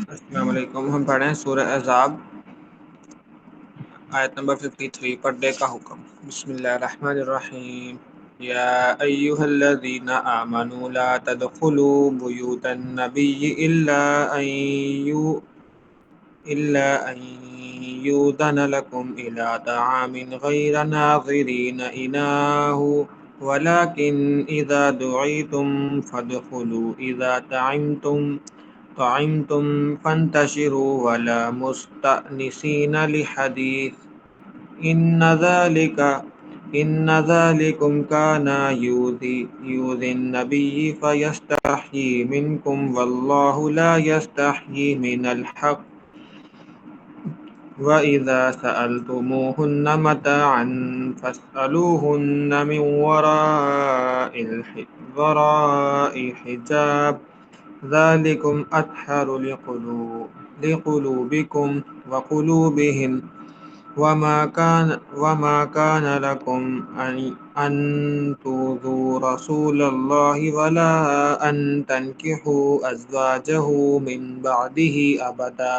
السلام علیکم. ہم پڑھیں سورہ احزاب آیت نمبر 53 پردے کا حکم. بسم اللہ الرحمن الرحیم. یا ایہا الذین آمنوا لا تدخلوا بیوت النبی إلا أن يؤذن لكم إلى طعام غير ناظرين إناه ولكن إذا دعيتم فادخلوا إذا طعمتم فانتشروا ولا مستأنسين لحديث إن ذلكم كان يؤذي النبي فيستحيي منكم والله لا يستحيي من الحق وَإِذَا سَأَلْتُمُوهُنَّ مَتَاعًا فَاسْأَلُوهُنَّ مِنْ وَرَاءِ حِجَابٍ ذَلِكُمْ أَطْهَرُ لِقُلُوبِكُمْ وَقُلُوبِهِمْ وَمَا كَانَ لَكُمْ أَنْ تُؤْذُوا رَسُولَ اللَّهِ وَلَا أَنْ تَنْكِحُوا أَزْوَاجَهُ مِنْ بَعْدِهِ أَبَدًا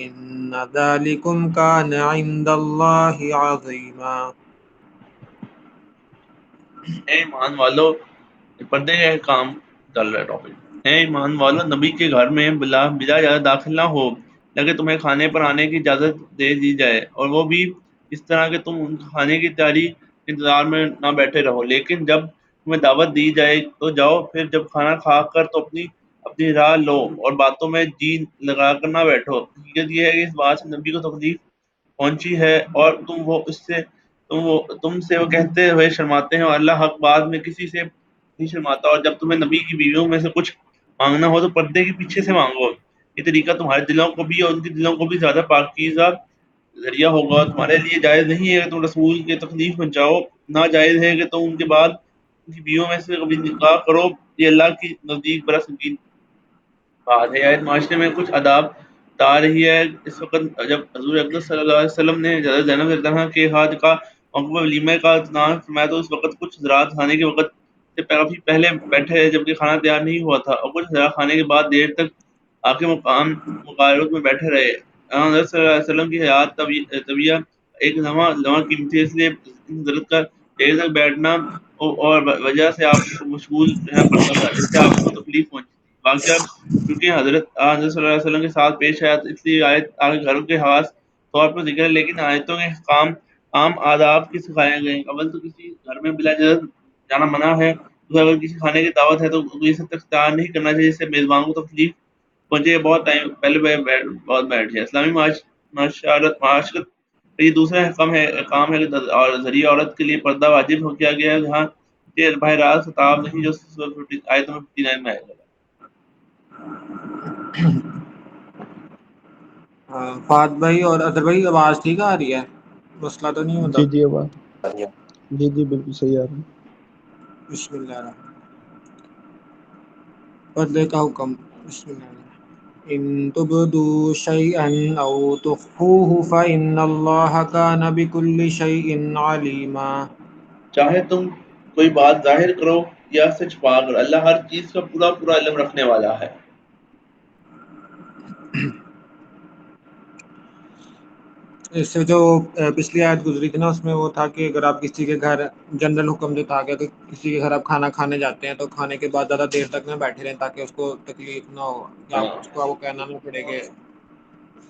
ان ذالکم کان عند اللہ عظیما. اے ایمان والو، پردے کا کام چل رہا ہے ٹاپک. اے ایمان والو، نبی کے گھر میں بلا اجازت داخل نہ ہو لگے تمہیں کھانے پر آنے کی اجازت دے دی جائے، اور وہ بھی اس طرح کہ تم ان کھانے کی تیاری کے انتظار میں نہ بیٹھے رہو. لیکن جب تمہیں دعوت دی جائے تو جاؤ، پھر جب کھانا کھا کر تو اپنی راہ لو اور باتوں میں جی لگا کر نہ بیٹھو. حقیقت یہ ہے کہ اس بات سے نبی کو تکلیف پہنچی ہے اور تم سے وہ کہتے ہوئے شرماتے ہیں، اور اللہ حق بات میں کسی سے نہیں شرماتا. اور جب تمہیں نبی کی بیویوں میں سے کچھ مانگنا ہو تو پردے کے پیچھے سے مانگو. یہ طریقہ تمہارے دلوں کو بھی اور ان کے دلوں کو بھی زیادہ پاکیزہ ذریعہ ہوگا. تمہارے لیے جائز نہیں ہے کہ تم رسول کے تکلیف پہنچاؤ، نہ جائز ہے کہ تم ان کے بعد ان کی بیویوں میں سے کبھی نکاح کرو. یہ اللہ کی نزدیک بڑا سنگین بات ہے. آیت معاشرے میں کچھ آداب بتا رہی ہے. اس وقت جب حضور اقدس صلی اللہ علیہ وسلم نے حضرت زینب رضی اللہ عنہا کے ہاتھ کا موقع ولیمہ کا اہتمام فرمایا تو اس وقت کچھ حضرات کھانے کے وقت سے کافی پہلے بیٹھے جبکہ کھانا تیار نہیں ہوا تھا، اور کچھ حضرات کھانے کے بعد دیر تک آ کے مقابلت میں بیٹھے رہے. حضرت صلی اللہ علیہ وسلم کی حیات طبیعہ ایک لمحہ قیمتی ہے، اس لیے حضرت کا دیر تک بیٹھنا اور وجہ سے آپ کو مشغول رہنا پڑتا تھا، جس سے آپ کو تکلیف پہنچی تھی. واقعہ کیونکہ حضرت صلی اللہ علیہ وسلم کے ساتھ پیش آیا اس لیے آیت آگے گھروں کے خاص طور پر ذکر ہے، لیکن آیتوں کے عام آداب کی سکھائے گئے. اول تو کسی گھر میں بلا اجازت جانا منع ہے. اگر کسی کھانے کی دعوت ہے تو کوئی سب تک اختیار نہیں کرنا چاہیے جس سے میزبان کو تکلیف پہنچے. بہت ٹائم پہلے بہت بیٹھ گیا. اسلامی معاشرت کا یہ دوسرا کام ہے کہ ذریعہ عورت کے لیے پردہ واجب ہو کیا گیا ہے، جہاں یہ براہ راست خطاب نہیں جو آیت نمبر 59 میں آئے گا. فہد بھائی اور اظہر بھائی آواز ٹھیک آ رہی ہے؟ مسئلہ تو نہیں ہوتا؟ جی آواز جی بالکل صحیح آ رہی ہے. بسم اللہ الرحمن پردے کا حکم. بسم اللہ الرحمن ان تبدوا شيئا او تخفوه فان الله كان بكل شيء عليما. چاہے تم کوئی بات ظاہر کرو یا اسے چھپا کر، اللہ ہر چیز کا پورا علم رکھنے والا ہے. اس سے جو پچھلی آیت گزری تھی نا، اس میں وہ تھا کہ اگر آپ کسی کے گھر جنرل حکم جو تھا کہ کسی کے گھر آپ کھانا کھانے جاتے ہیں تو کھانے کے بعد زیادہ دیر تک نہ بیٹھے رہیں تاکہ اس کو تکلیف نہ ہو، یا ہاں اس کو وہ کہنا نہ پڑے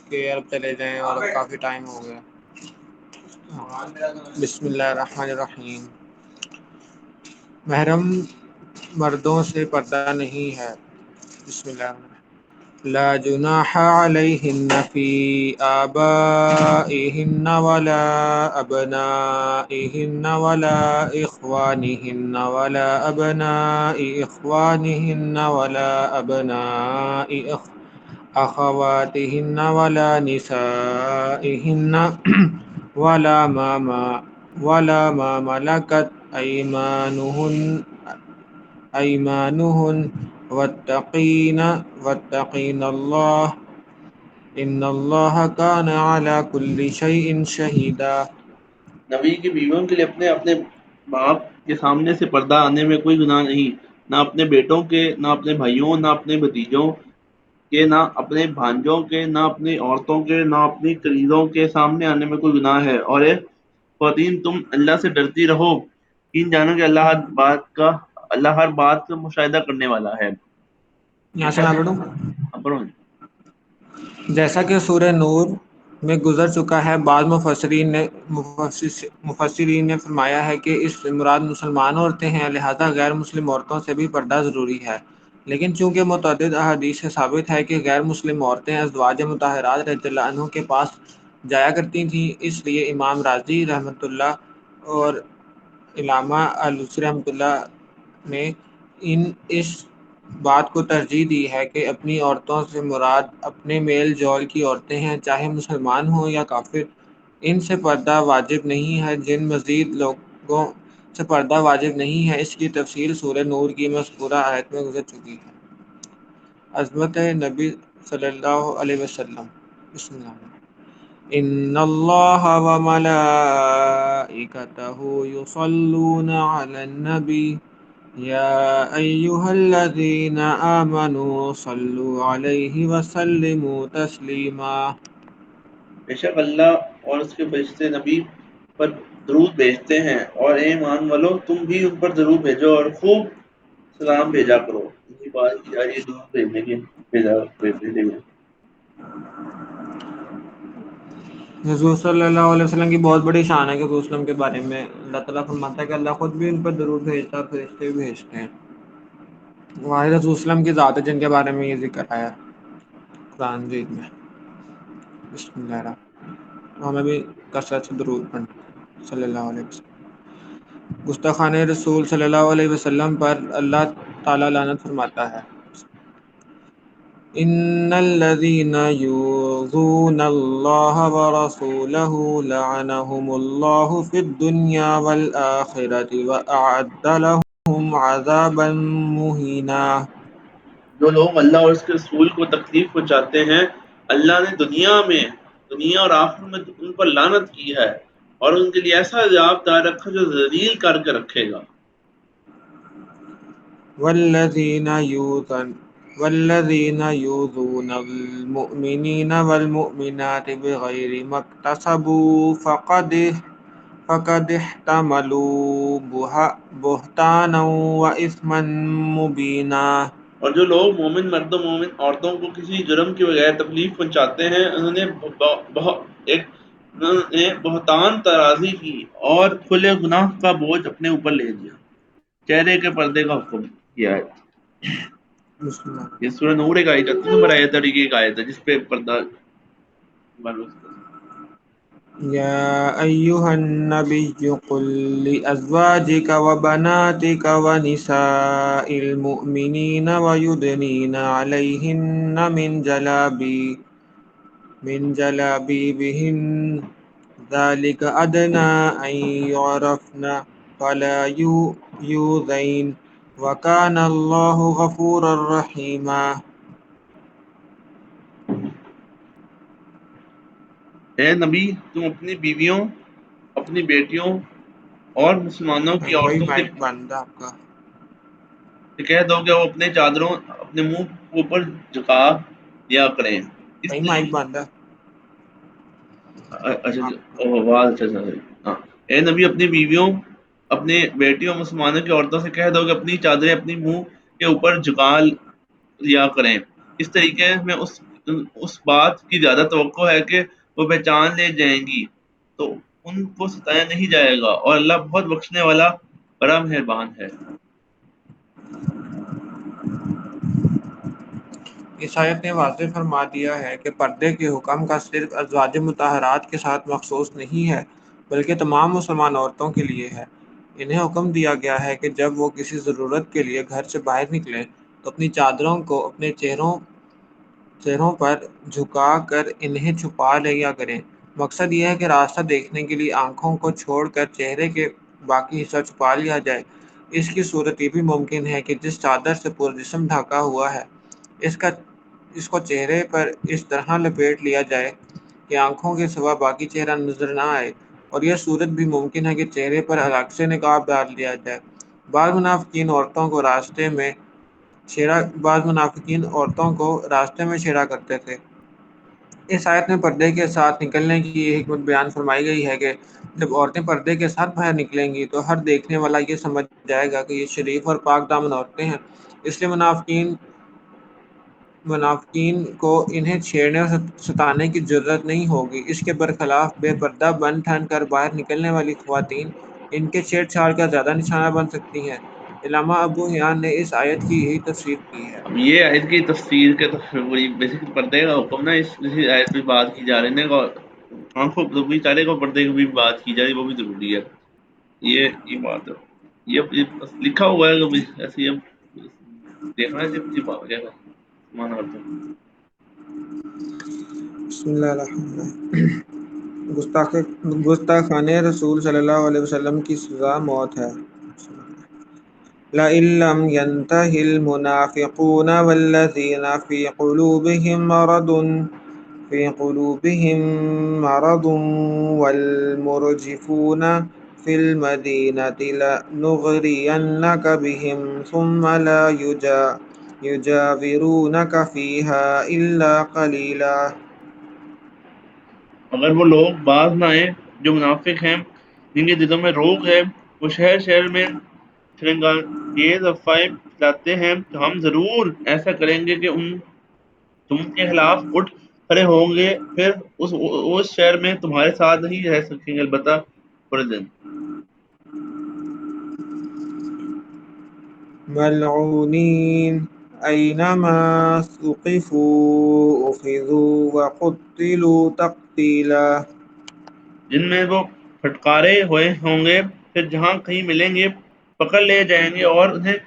کہ یار چلے جائیں اور کافی ٹائم ہو گیا. بسم اللہ الرحمن الرحیم. محرم مردوں سے پردہ نہیں ہے. بسم اللہ الرحمن الرحیم. لا جناح عليهن في آبائهن ولا أبنائهن ولا إخوانهن ولا أبناء إخوانهن ولا أبناء أخواتهن ولا نسائهن ولا ما ملكت أيمانهن واتقين الله ان اللہ کان علی کل شیء شہیدا. نبی کی بیویوں کے لیے اپنے باپ کے سامنے سے پردہ آنے میں کوئی گناہ نہیں. نہ اپنے بیٹوں کے، نہ اپنے بھائیوں، نہ اپنے بھتیجوں کے، نہ اپنے بھانجوں کے، نہ اپنی عورتوں کے، نہ اپنی قریدوں کے سامنے آنے میں کوئی گناہ ہے۔ اور اے خواتین تم اللہ سے ڈرتی رہو، یقین جانو کہ اللہ ہر بات کا مشاہدہ کرنے والا ہے۔ یہاں سے میں پڑھوں۔ پڑھو۔ جیسا کہ سورہ نور میں گزر چکا ہے، بعض مفسرین نے فرمایا ہے کہ اس سے مراد مسلمان عورتیں ہیں، لہذا غیر مسلم عورتوں سے بھی پردہ ضروری ہے۔ لیکن چونکہ متعدد احادیث سے ثابت ہے کہ غیر مسلم عورتیں ازواج مطہرات رضی اللہ عنہ کے پاس جایا کرتی تھیں، اس لیے امام راضی رحمۃ اللہ اور علامہ الوسی رحمۃ اللہ نے اس بات کو ترجیح دی ہے کہ اپنی عورتوں سے مراد اپنے میل جول کی عورتیں ہیں، چاہے مسلمان ہوں یا کافر۔ ان سے پردہ واجب نہیں ہے، جن مزید لوگوں سے پردہ واجب نہیں ہے اس کی تفصیل سورہ نور کی مذکورہ آیت میں گزر چکی ہے۔ عظمت نبی صلی اللہ علیہ وسلم۔ بسم اللہ الرحمن الرحیم۔ ان اللہ وملائکتہ یصلون علی النبی یا ایہا الذین آمنوا صلوا علیہ وسلموا تسلیما۔ بے شک اللہ اور اس کے فرشتے نبی پر درود بھیجتے ہیں، اور اے ایمان والو تم بھی ان پر درود بھیجو اور خوب سلام بھیجا کرو۔ یہی بات کی جا رہی ہے درود بھیجنے کی، بھیجنے میں۔ حضور صلی اللہ علیہ وسلم کی بہت بڑی شان ہے کہ حضور وسلم کے بارے میں اللہ تعالیٰ فرماتا ہے کہ اللہ خود بھی ان پر درود بھیجتا ہے، فرشتے بھی بھیجتے ہیں۔ واحد حضور وسلم کی ذات ہے جن کے بارے میں یہ ذکر آیا قرآن مجید میں۔ بسم اللہ الرحمن الرحیم۔ تو ہمیں بھی کثرت سے درود پڑھنا صلی اللہ علیہ وسلم۔ گستاخان رسول صلی اللہ علیہ وسلم پر اللہ تعالیٰ لعنت فرماتا ہے۔ ان الذين يؤذون الله ورسوله لعنهم الله في الدنيا والآخرة وأعد لهم عذابا مهينا۔ جو لوگ اللہ اور اس کے رسول کو تکلیف پہنچاتے ہیں، اللہ نے دنیا اور آخرت میں ان پر لعنت کی ہے، اور ان کے لیے ایسا عذاب تیار رکھا جو ذلیل کر کے رکھے گا۔ والذين يؤذون المؤمنين والمؤمنات بغير ما اكتسبوا فقد احتملوا بهتانا وإثما مبينا۔ اور جو لوگ مومن مرد و مومن عورتوں کو کسی جرم کے بغیر تکلیف پہنچاتے ہیں، انہوں نے بہتان ترازی کی اور کھلے گناہ کا بوجھ اپنے اوپر لے لیا۔ چہرے کے پردے کا حکم کیا ہے۔ یہ سورہ نور ایک آیت ہے، 3 نمبر آیت ہے، اور یہ ایک آیت ہے جس پہ پردہ يا أيها النبي قل لأزواجك وبناتك ونساء المؤمنين ويدنين عليهن من جلابيبهن ذلك أدنى أن يعرفن فلا يؤذين وكان الله غفورا رحيما۔ اے نبی تم اپنی بیویوں، اپنی بیٹیوں اور مسلمانوں کی وہی عورتوں مائک بند ہے آپ کا۔ سے کہہ دو کہ وہ اپنے چادروں اپنے منہ کے اوپر جھکا لیا کریں۔ اس وہی طریقے مائک بند ہے۔ ہاں۔ اے نبی اپنی بیویوں، اپنی بیٹیوں، مسلمانوں کی عورتوں سے کہہ دو کہ اپنی چادریں اپنی منہ کے اوپر جھکا لیا کریں۔ اس طریقے میں اس بات کی زیادہ توقع ہے کہ وہ پہچان لے جائیں گی تو ان کو ستایا نہیں جائے گا، اور اللہ بہت بخشنے والا بڑا مہربان ہے۔ اس آیت نے واضح فرما دیا ہے کہ پردے کے حکم کا صرف ازواج مطہرات کے ساتھ مخصوص نہیں ہے بلکہ تمام مسلمان عورتوں کے لیے ہے۔ انہیں حکم دیا گیا ہے کہ جب وہ کسی ضرورت کے لیے گھر سے باہر نکلیں تو اپنی چادروں کو اپنے چہروں پر جھکا کر انہیں چھپا لیا کریں۔ مقصد یہ ہے کہ راستہ دیکھنے کے لیے آنکھوں کو چھوڑ کر چہرے کے باقی حصہ چھپا لیا جائے۔ اس کی صورت یہ بھی ممکن ہے کہ جس چادر سے پورا جسم ڈھکا ہوا ہے اس کو چہرے پر اس طرح لپیٹ لیا جائے کہ آنکھوں کے سوا باقی چہرہ نظر نہ آئے، اور یہ صورت بھی ممکن ہے کہ چہرے پر الگ سے نقاب ڈال دیا جائے۔ بعض منافقین عورتوں کو راستے میں چھیڑا کرتے تھے۔ اس آیت میں پردے کے ساتھ نکلنے کی یہ حکمت بیان فرمائی گئی ہے کہ جب عورتیں پردے کے ساتھ باہر نکلیں گی تو ہر دیکھنے والا یہ سمجھ جائے گا کہ یہ شریف اور پاک دامن عورتیں ہیں، اس لیے منافقین کو انہیں چھیڑنے اور ستانے کی جرات نہیں ہوگی۔ اس کے برخلاف بے پردہ بن ٹھن کر باہر نکلنے والی خواتین ان کے چھیڑ چھاڑ کا زیادہ نشانہ بن سکتی ہیں۔ علامہ ابو حیان نے اس آیت کی یہی تفسیر کی ہے۔ اب یہ آیت کی تفسیر کے تو وہی بیسک پردے کا حکم نا اسی آیت میں بات کی جا رہی ہے، آنکھوں کو بھی چارے کو پردے کی بھی بات کی جا رہی ہے، وہ بھی ضروری ہے۔ یہ بات ہے، یہ بس لکھا ہوا ہے کہ ایسے ہی اب دیکھنا ہے جب بات کیا مانا کرتے ہیں۔ بسم اللہ الرحمن الرحیم۔ گستاخان رسول صلی اللہ علیہ وسلم کی سزا موت ہے۔ لَئِن لَّمْ يَنْتَهِ الْمُنَافِقُونَ وَالَّذِينَ فِي قُلُوبِهِم مَّرَضٌ وَالْمُرْجِفُونَ فِي الْمَدِينَةِ لَنُغْرِيَنَّكَ بِهِمْ ثُمَّ لَا يُجَاوِرُونَكَ فِيهَا إِلَّا قَلِيلًا۔ اگر وہ لوگ باز نہ آئیں جو منافق ہیں، جن کے دلوں میں روگ ہے، وہ شہر شہر میں شرنگانگیز افواہیں پھیلاتے ہیں، تو ہم ضرور ایسا کریں گے کہ تم کے خلاف اٹھ کھڑے ہوں گے، پھر اس شہر میں تمہارے ساتھ نہیں رہ سکیں گے البتہ تھوڑے دن۔ ملعونین اینما ثقفوا اخذوا وقتلوا تقتیلا۔ جن میں وہ پھٹکارے ہوئے ہوں گے، پھر جہاں کہیں ملیں گے پکڑ لے جائیں گے اور انہیں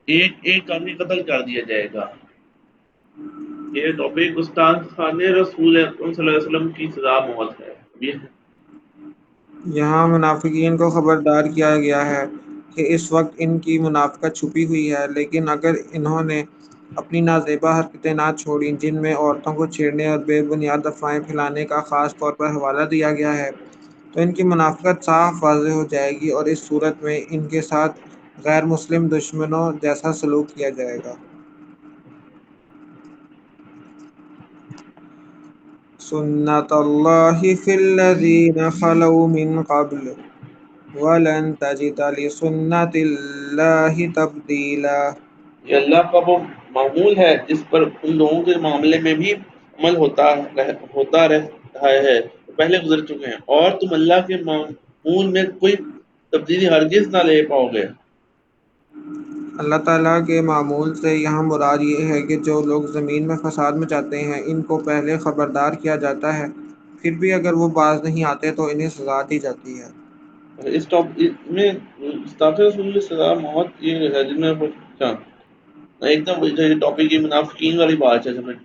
ایک ایک کر کے قتل کر دیا جائے گا۔ یہ ٹاپک گستاخان رسول اکرم صلی اللہ علیہ وسلم کی سزا موت ہے۔ یہاں منافقین کو خبردار کیا گیا ہے کہ اس وقت ان کی منافقت چھپی ہوئی ہے، لیکن اگر انہوں نے اپنی نازیبا حرکتیں نہ چھوڑیں، جن میں عورتوں کو چھیڑنے اور بے بنیاد افواہیں پھیلانے کا خاص طور پر حوالہ دیا گیا ہے، تو ان کی منافقت صاف واضح ہو جائے گی اور اس صورت میں ان کے ساتھ غیر مسلم دشمنوں جیسا سلوک کیا جائے گا۔ سنت اللہ فی الذین خلوا من قبل وَلَن تَجِدَ لِسُنَّتِ اللَّهِ تَبْدِيلًا۔ یہ اللہ کا وہ معمول ہے جس پر ان لوگوں کے معاملے میں بھی عمل ہوتا رہا ہے جو پہلے گزر چکے ہیں، اور تم اللہ کے معمول میں کوئی تبدیلی ہرگز نہ لے پاؤ گے۔ اللہ تعالیٰ کے معمول سے یہاں مراد یہ ہے کہ جو لوگ زمین میں فساد مچاتے ہیں ان کو پہلے خبردار کیا جاتا ہے، پھر بھی اگر وہ باز نہیں آتے تو انہیں سزا دی جاتی ہے۔ اس ٹاپک میں گستاخ رسول کی سزا موت یہ ہے جن میں ایک دم ٹاپک یہ منافقین والی بات ہے سمجھ۔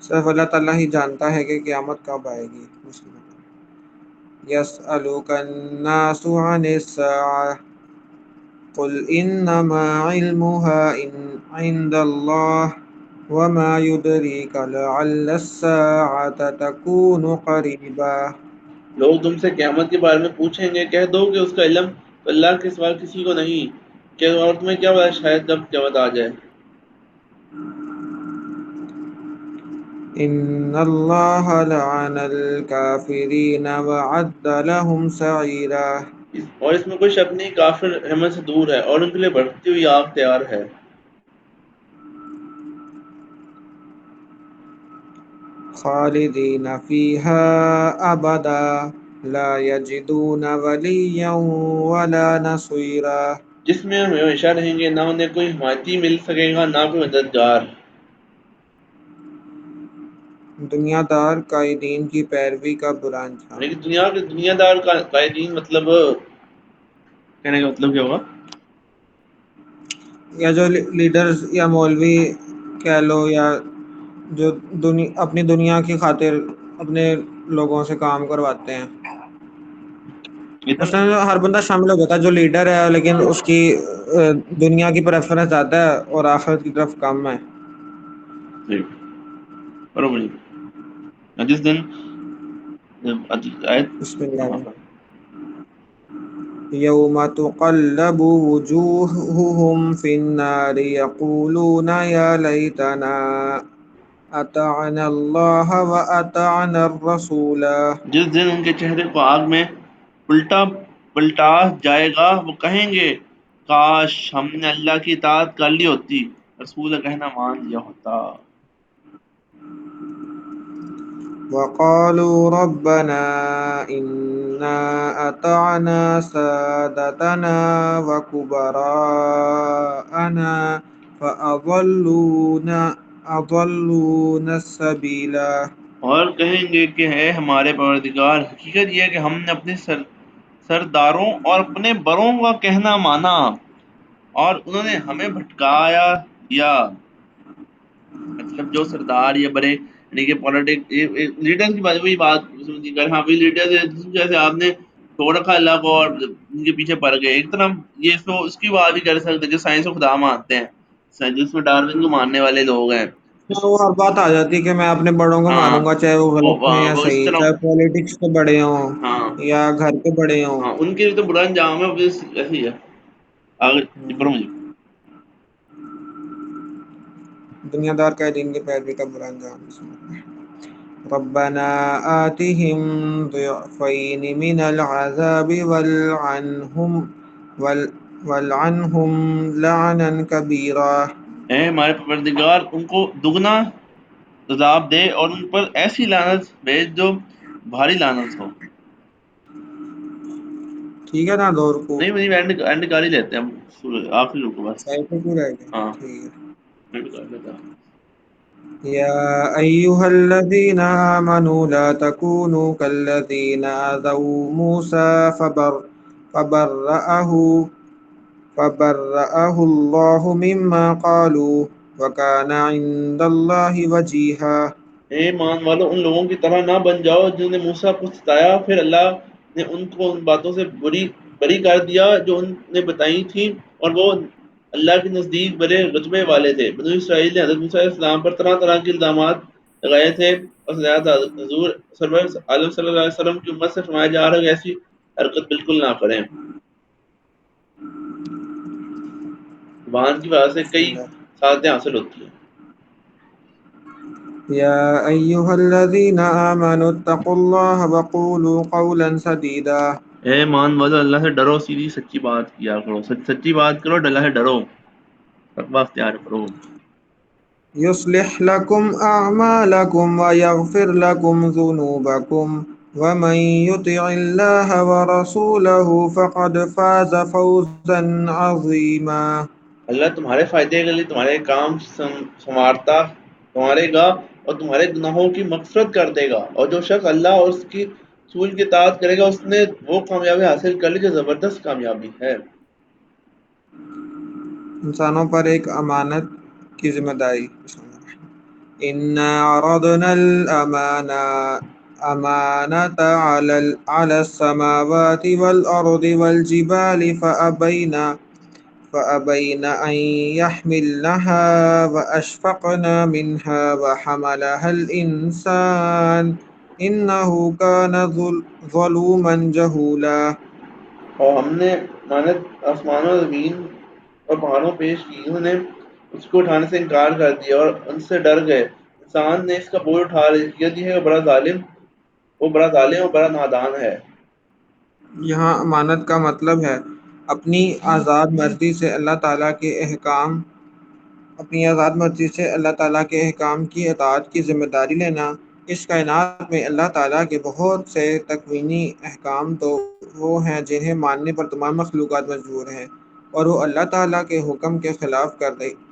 صرف اللہ تعالیٰ ہی جانتا ہے کہ قیامت کب آئے گی۔ یسألک الناس عن الساعة قل انما علمها عند الله وما يدريك لعل الساعة تكون قريبا۔ لوگ تم سے قیامت کے بارے میں پوچھیں گے، کہہ دو کہ اس کا علم تو اللہ کے سوا کسی کو نہیں، کہ اور تمہیں کیا پتا شاید جب قیامت آ جائے۔ ان اللہ لعن الکافرین وعد لهم سعیرا۔ اور اس میں کوئی شک نہیں، کافر رحمت سے دور ہے اور ان کے لیے بھڑکتی ہوئی آگ تیار ہے۔ خالدین فیہا ابدا لا یجدون ولیا ولا نصیرا۔ جس میں ہمیشہ رہیں گے، نہ انہیں کوئی حمایتی مل سکے گا نہ کوئی مددگار۔ دنیا دار قائدین کی پیروی کا برا انجام۔ لیکن دنیا دار قائدین مطلب کہنے کا مطلب کیا ہوگا؟ یا جو لیڈرز یا مولوی کہہ لو، یا جو اپنی دنیا کی خاطر اپنے لوگوں سے کام کرواتے ہیں۔ اس میں ہر بندہ شامل ہو جاتا ہے، جو لیڈر ہے لیکن اس کی دنیا کی پریفرنس زیادہ ہے اور آخرت کی طرف کم ہے۔ برابر جس دن آیت بسم اللہ يوم تقلب وجوههم في النار يقولون يا ليتنا أطعنا الله وأطعنا الرسول. جس دن ان کے چہرے کو آگ میں پلٹا جائے گا وہ کہیں گے کاش ہم نے اللہ کی اطاعت کر لی ہوتی، رسول کا کہنا مان لیا ہوتا۔ وقالوا ربنا إنا أطعنا سادتنا وكبراءنا فأضلونا السبيل. اور کہیں گے کہ ہے ہمارے پروردگار، حقیقت یہ ہے کہ ہم نے اپنے سرداروں اور اپنے بڑوں کا کہنا مانا اور انہوں نے ہمیں بھٹکایا دیا۔ مطلب جو سردار یا بڑے یعنی کہ لیڈر کی بات وہی بات کر، ہاں بھی لیڈر جیسے آپ نے چھوڑ رکھا اللہ کو اور ان کے پیچھے پڑ گئے۔ ایک طرح یہ تو اس کی بات بھی کر سکتے جو سائنس کو خدا مانتے ہیں، جس میں ڈارون کو ماننے والے لوگ ہیں۔ وہ ہر بات آ جاتی ہے کہ میں اپنے بڑوں کو ہاں مانوں گا، چاہے وہ غلط ہیں یا وہ اس صحیح، طرح چاہے پالیٹکس کے بڑے ہوں ہاں یا گھر کے بڑے ہوں۔ ہاں ان کے لیے تو برا انجام ہے، ایسے ہی ہے۔ آگے پڑھو مجھے۔ دنیا دار کا دین کے پیروی کا برا انجام۔ ربنا آتهم ضعفين من العذاب والعنهم لعنا كبيرا. اے ہمارے پروردگار ان کو دگنا عذاب دے اور ان پر ایسی لعنت بھیج جو بھاری لعنت ہو۔ ٹھیک ہے نا، دور کو نہیں نہیں اینڈ کر ہی لیتے ہیں ہم، آخری رکو بس۔ صحیح پہ پورا ہے کیا؟ ہاں ٹھیک ہے۔ اینڈ کر لیتے ہیں۔ يا أيها الذين آمنوا لا تكونوا كالذين آذوا موسى فبرأه الله مما قالوا وكان عند الله وجيها. اے ایمان والو ان لوگوں کی طرح نہ بن جاؤ جنہوں نے موسیٰ کو ستایا، پھر اللہ نے ان کو ان باتوں سے بری کر دیا جو ان نے بتائی تھی، اور وہ اللہ کے نزدیک بڑے رتبے والے تھے۔ بنو اسرائیل نے حضرت موسیٰ علیہ السلام پر طرح طرح کے الزامات لگائے تھے، اور حضور سرور عالم صلی اللہ علیہ وسلم کی امت سے فرمایا جا رہا ہے کہ ایسی حرکت بالکل نہ کریں۔ زبان کی وجہ سے کئی سعادتیں حاصل ہوتی ہیں۔ يا أيها الذين آمنوا اتقوا الله وقولوا قولا سديدا. اے ایمان والو اللہ سے ڈرو، سیدھی سچی بات کیا کرو، سچی بات کرو، اللہ سے ڈرو، تقویٰ اختیار کرو۔ يصلح لكم أعمالكم ويغفر لكم ذنوبكم ومن يطع الله ورسوله فقد فاز فوزا عظيما. اللہ تمہارے فائدے کے لیے تمہارے کام سنوارے گا اور تمہارے گناہوں کی مغفرت کر دے گا، اور جو شخص اللہ اور اس کی رسول کی اطاعت کرے گا اس نے وہ کامیابی حاصل کر لی جو زبردست کامیابی ہے۔ انسانوں پر ایک امانت کی ذمہ داری۔ إنا عرضنا الأمانة على السماوات والأرض والجبال فأبين أن يحملنها وأشفقن منها وحملها الإنسان إنه كان ظلوما جهولا. اور ہم نے امانت آسمانوں زمین اور پہاڑوں پیش کی، انہوں نے اس کو اٹھانے سے انکار کر دیا اور ان سے ڈر گئے۔ انسان نے اس کا بوجھ اٹھا لیا ہے، وہ بڑا ظالم اور بڑا نادان ہے۔ یہاں امانت کا مطلب ہے اپنی آزاد مرضی سے اللہ تعالیٰ کے احکام کی اطاعت کی ذمہ داری لینا۔ اس کائنات میں اللہ تعالیٰ کے بہت سے تکوینی احکام تو وہ ہیں جنہیں ماننے پر تمام مخلوقات مجبور ہیں، اور وہ اللہ تعالیٰ کے حکم کے خلاف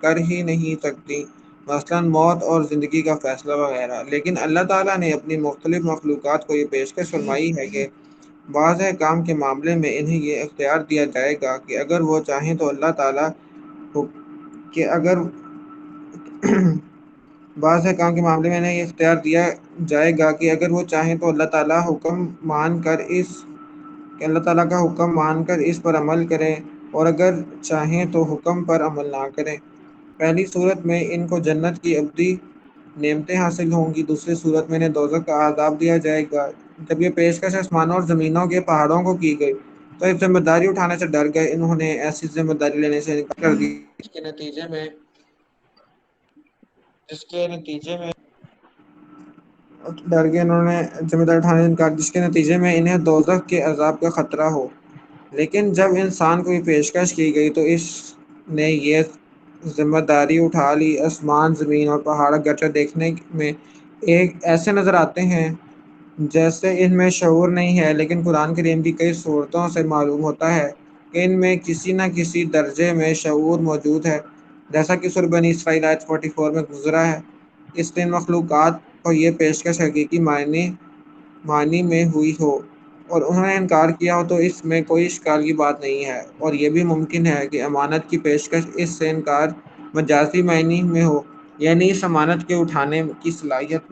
کر ہی نہیں سکتی، مثلا موت اور زندگی کا فیصلہ وغیرہ۔ لیکن اللہ تعالیٰ نے اپنی مختلف مخلوقات کو یہ پیشکش فرمائی ہے کہ بعض احکام کے معاملے میں انہیں یہ اختیار دیا جائے گا کہ اگر وہ چاہیں تو اللہ تعالیٰ کا حکم مان کر اس پر عمل کریں، اور اگر چاہیں تو حکم پر عمل نہ کریں۔ پہلی صورت میں ان کو جنت کی ابدی نعمتیں حاصل ہوں گی، دوسری صورت میں انہیں دوزخ کا عذاب دیا جائے گا۔ جب یہ پیشکش آسمانوں اور زمینوں کے پہاڑوں کو کی گئی تو اس ذمہ داری اٹھانے سے ڈر گئے، انہوں نے ایسی ذمہ داری لینے سے انکار کر دی جس کے نتیجے میں ڈر گئے، انہوں نے ذمہ داری اٹھانے سے انکار، جس کے نتیجے میں انہیں دوزخ کے عذاب کا خطرہ ہو۔ لیکن جب انسان کو یہ پیشکش کی گئی تو اس نے یہ ذمہ داری اٹھا لی۔ آسمان، زمین اور پہاڑ اگرچہ دیکھنے میں ایسے نظر آتے ہیں جیسے ان میں شعور نہیں ہے، لیکن قرآن کریم کی کئی صورتوں سے معلوم ہوتا ہے کہ ان میں کسی نہ کسی درجے میں شعور موجود ہے، جیسا کہ سورہ بنی اسرائیل آیت 44 میں گزرا ہے۔ اس دن مخلوقات کو یہ پیشکش حقیقی معنی میں ہوئی ہو اور انہوں نے انکار کیا ہو تو اس میں کوئی اشکال کی بات نہیں ہے، اور یہ بھی ممکن ہے کہ امانت کی پیشکش اس سے انکار مجازی معنی میں ہو، یعنی اس امانت کے اٹھانے کی صلاحیت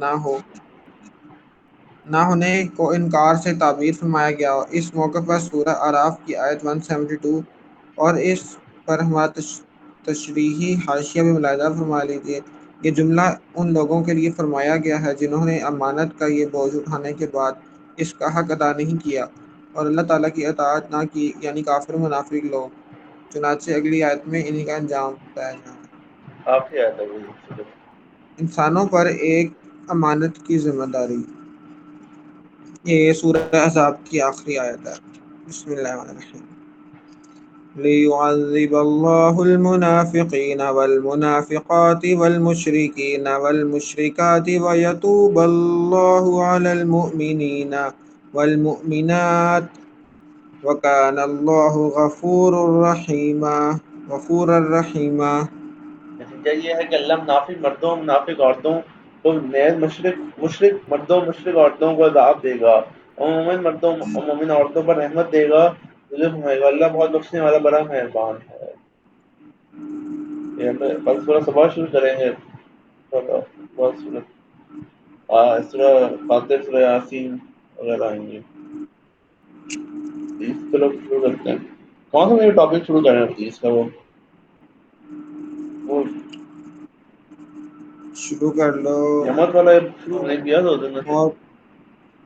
نہ ہونے کو انکار سے تعبیر فرمایا گیا ہو۔ اس موقع پر سورہ اعراف کی آیت 172 اور اس پر ہمارا تشریحی حاشیہ بھی ملاحظہ فرما لیجیے۔ یہ جملہ ان لوگوں کے لیے فرمایا گیا ہے جنہوں نے امانت کا یہ بوجھ اٹھانے کے بعد اس کا حق ادا نہیں کیا اور اللہ تعالیٰ کی اطاعت نہ کی، یعنی کافر و منافق لوگ۔ چنانچہ اگلی آیت میں انہی کا انجام بتایا جا رہا ہے۔ آخری آتا ہے انسانوں پر ایک امانت کی ذمہ داری، یہ سورہ احزاب کی آخری آیت ہے۔ بسم اللہ الرحمن الرحیم۔ لِيُعَذِّبَ اللَّهُ الْمُنَافِقِينَ وَالْمُنَافِقَاتِ وَالْمُشْرِكِينَ وَالْمُشْرِكَاتِ وَيَتُوبَ اللَّهُ عَلَى الْمُؤْمِنِينَ وَالْمُؤْمِنَاتِ وَكَانَ اللَّهُ غَفُورًا رَحِيمًا۔ نتیجہ یہ ہے کہ اللہ منافق مردوں اور منافق عورتوں کو نیز مشرک مردوں اور مشرک عورتوں کو عذاب دے گا، اور مومن مردوں اور مومن عورتوں پر رحمت دے گا، ظلم ہوئے گا۔ اللہ بہت بخشنے والا بڑا مہربان ہے۔ یہ ہم کل سورہ صبح شروع کریں گے، بہت سورہ فاتر، سورہ یاسین وغیرہ آئیں گے۔ حدیث چلو شروع کرتے ہیں۔ کون سا ٹاپک شروع کریں حدیث کا؟ وہ شروع کر لو، قیامت والا شروع نہیں کیا تو دن سے۔ موت،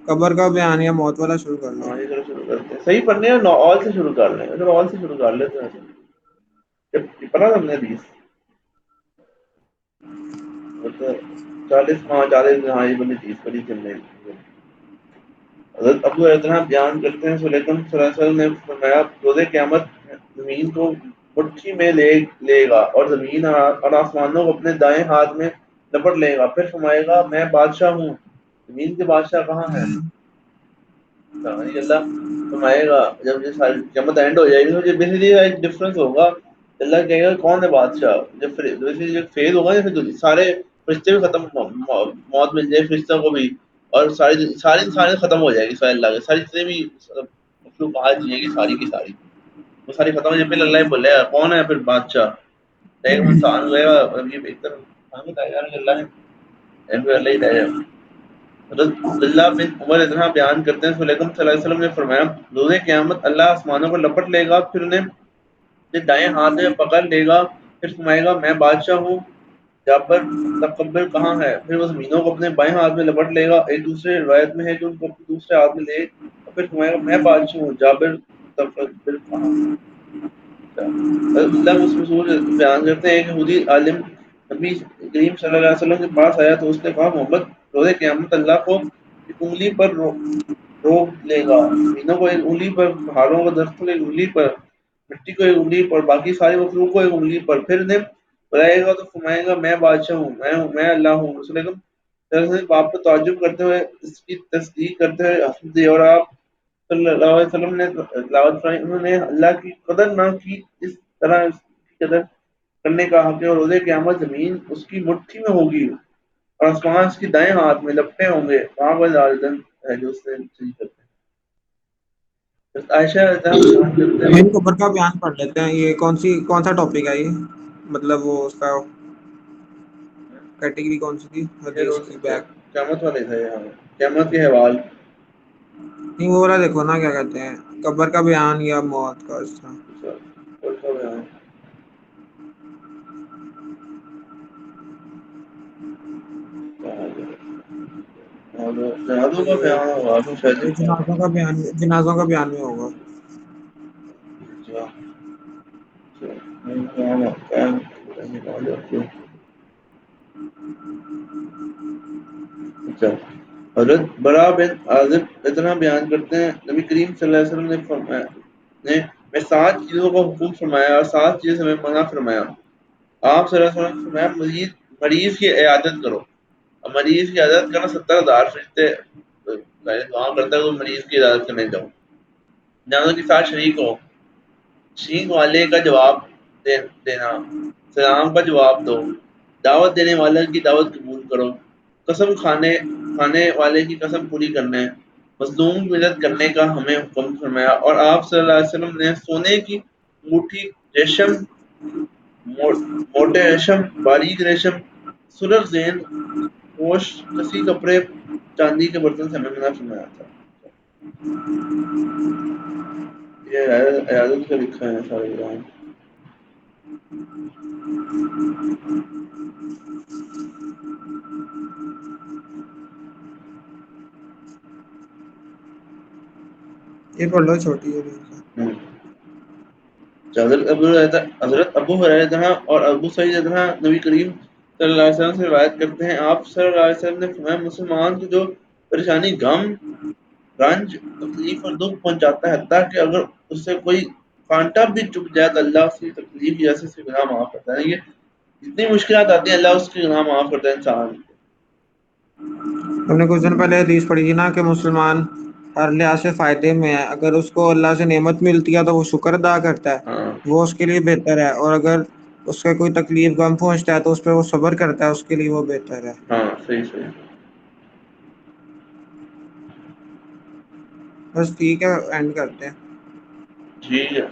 قبر کا بیان یا موت والا شروع کر لو۔ ہاں یہ چلو شروع کرتے ہیں، صحیح پڑھنے ہیں، آل سے شروع کر لیں، چلو آل سے شروع کر لیتے ہیں۔ جب پڑھا ہم نے حدیث 40 ہاں یہ بندی حدیث پڑھی تھی ہم نے۔ حضرت ابو حیدرہ بیان کرتے ہیں، صلی اللہ علیہ وسلم نے فرمایا روز قیامت زمین کو مٹھی میں لے گا اور زمین اور آسمانوں کو اپنے دائیں ہاتھ میں لپٹ لے گا، پھر فرمائے گا میں بادشاہ ہوں، زمین کے بادشاہ کہاں ہیں؟ اللہ فرمائے گا جب یہ ساری قیامت اینڈ ہو جائے گی تو بیسیکلی ایک ڈفرنس ہوگا، اللہ کہے گا کون ہے بادشاہ؟ جب فیل ہوگا نا پھر سارے فرشتے بھی ختم، موت مل جائے فرشتوں کو بھی، اور ساری انسانیت ختم ہو جائے گی سارے اللہ کے، ساری جتنے بھی مخلوقات جیے گی ساری کی ساری وہ ساری ختم ہو جائے، پھر اللہ بولے گا کون ہے پھر بادشاہ؟ ایک انسان ہوئے گا یہ ایک طرف اللہ ہے، پھر اللہ ہی رہے گا۔ حضرت عبداللہ بن عمر اتنا بیان کرتے ہیں، صلی اللہ علیہ وسلم نے فرمایا روز قیامت اللہ آسمانوں کو لپٹ لے گا، پھر انہیں دائیں ہاتھ میں پکڑ لے گا، پھر فرمائے گا میں بادشاہ ہوں، جابر تکبر کہاں ہے؟ پھر وہ زمینوں کو اپنے بائیں ہاتھ میں لپٹ لے گا، ایک دوسرے روایت میں ہے کہ ان کو اپنے دوسرے ہاتھ میں لے، اور پھر فرمائے گا میں بادشاہ ہوں، جابر تکبر کہاں ہے؟ اللہ مسعود بیان کرتے ہیں کہ یہودی عالم نبی کریم صلی اللہ علیہ وسلم کے پاس آیا تو اس نے کہا محمد روز قیامت اللہ کو ایک انگلی پر روک لے گا، زمینوں کو ایک انگلی پر، پہاڑوں کو درختوں کو ایک انگلی پر، مٹی کو ایک انگلی پر، باقی ساری مخلوق کو ایک انگلی پر، پھر انہیں بلائے گا تو فرمائے گا میں بادشاہ ہوں، میں اللہ ہوں۔ رسول اکرم باپ کو تعجب کرتے ہوئے اس کی تصدیق کرتے ہوئے حسن دی، اور آپ صلی اللہ علیہ وسلم نے تلاوت فرمائی انہوں نے اللہ کی قدر نہ کی، اس طرح اس کی قدر کرنے کا حق ہے، اور روز قیامت زمین اس کی مٹھی میں ہوگی اور آسمان اس کی دائیں ہاتھ میں لپٹے ہوں گے، وہاں پر والدین ہے جو اس سے صحیح کرتے ہیں۔ عائشہ بیان کرتے ہیں ان قبر کا بیان پڑھ لیتے ہیں۔ یہ کون سا ٹاپک ہے؟ یہ مطلب وہ اس کا کیٹیگری کون سی تھی یہ حدیث روز کی؟ بیک قیامت والے تھے، ہاں قیامت کے حوال۔ نہیں، وہ والا دیکھو نا، کیا کہتے ہیں، قبر کا بیان یا موت کا اس طرح۔ اور کا بیان جہادوں کا بیان ہوگا تو شاید یہ جنازوں کا بیان میں ہوگا۔ اچھا، حضرت برا بن عازب اتنا بیان کرتے ہیں نبی کریم صلی اللہ علیہ وسلم نے فرمایا میں 7 چیزوں کا حکم فرمایا اور 7 چیزیں ہمیں منع فرمایا. آپ صلی اللہ علیہ وسلم نے فرمایا مریض کی عیادت کرو. اب مریض کی عیادت کرنا 70,000 فرشتے دعا کرتا ہے تو مریض کی عیادت کرنے جاؤ. جانور کے ساتھ شریک ہو، چھینک والے کا جواب دینا، سلام کا جواب دو، دعوت دینے والے کی دعوت قبول کرو، قسم کھانے والے کی قسم پوری کرنا ہے، مظلوم کی مدد کرنے کا ہمیں حکم فرمایا. اور آپ صلی اللہ علیہ وسلم نے سونے کی انگوٹھی، ریشم، موٹے ریشم، باریک ریشم، سرخ زین، پوش، کسی کپڑے، چاندی کے برتن سے ہمیں منع فرمایا تھا. یہ عیادت کا لکھا ہے سارے قرآن. یہ پڑھ لو چھوٹی ہے. حضرت ابو ہریرہ اور ابو سعید نبی کریم صلی اللہ علیہ وسلم سے روایت کرتے ہیں آپ صلی اللہ علیہ وسلم نے فرمایا مسلمان کو جو پریشانی، غم، رنج، تکلیف اور دکھ پہنچاتا ہے حتیٰ کہ اگر اس سے کوئی کانٹا بھی چپ جائے تو اللہ اس کی تکلیف جیسے سے گناہ معاف کرتا ہے. یہ جتنی مشکلات آتی ہیں اللہ اس کی گناہ معاف کرتا ہے انسان. ہم نے کچھ دن پہلے حدیث پڑھی تھی نا کہ مسلمان ہر لحاظ سے فائدے میں ہے. اگر اس کو اللہ سے نعمت ملتی ہے تو وہ شکر ادا کرتا ہے، ہاں وہ اس کے لیے بہتر ہے. اور اگر اس کا کوئی تکلیف غم پہنچتا ہے تو اس پہ وہ صبر کرتا ہے، اس کے لیے وہ بہتر ہے. ہاں صحیح. بس ٹھیک ہے، اینڈ کرتے ہیں. ٹھیک ہے.